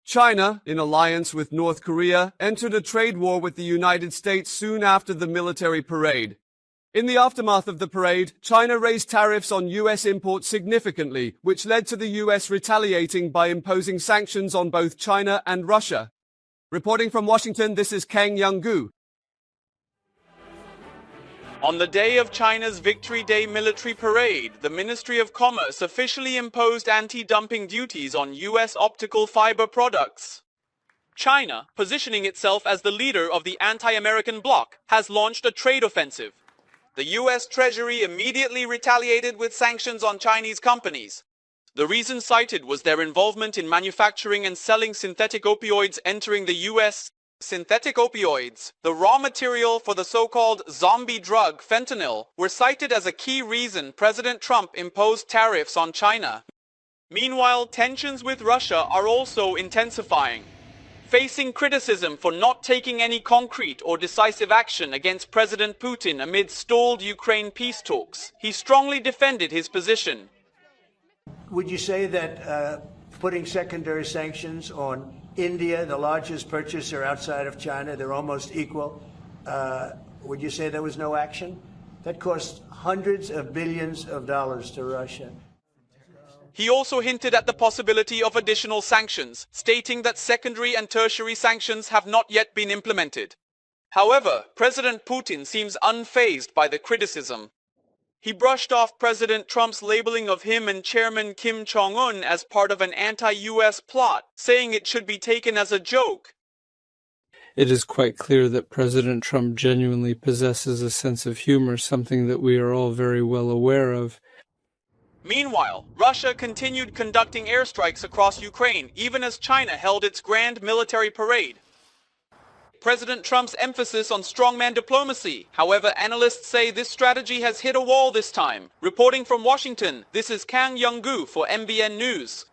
China, in alliance with North Korea, entered a trade war with the United States soon after the military parade. In the aftermath of the parade, China raised tariffs on U.S. imports significantly, which led to the U.S. retaliating by imposing sanctions on both China and Russia. Reporting from Washington, this is Kang Young-gu. On the day of China's Victory Day military parade, the Ministry of Commerce officially imposed anti-dumping duties on U.S. optical fiber products. China, positioning itself as the leader of the anti-American bloc, has launched a trade offensive. The U.S. Treasury immediately retaliated with sanctions on Chinese companies. The reason cited was their involvement in manufacturing and selling synthetic opioids entering the U.S. Synthetic opioids, the raw material for the so-called zombie drug fentanyl, were cited as a key reason President Trump imposed tariffs on China. Meanwhile, tensions with Russia are also intensifying. Facing criticism for not taking any concrete or decisive action against President Putin amid stalled Ukraine peace talks, he strongly defended his position. Would you say that putting secondary sanctions on India, the largest purchaser outside of China, they're almost equal, would you say there was no action? That cost hundreds of billions of dollars to Russia. He also hinted at the possibility of additional sanctions, stating that secondary and tertiary sanctions have not yet been implemented. However, President Putin seems unfazed by the criticism. He brushed off President Trump's labeling of him and Chairman Kim Jong-un as part of an anti-US plot, saying it should be taken as a joke. It is quite clear that President Trump genuinely possesses a sense of humor, something that we are all very well aware of. Meanwhile, Russia continued conducting airstrikes across Ukraine, even as China held its grand military parade. President Trump's emphasis on strongman diplomacy. However, analysts say this strategy has hit a wall this time. Reporting from Washington, this is Kang Young-gu for MBN News.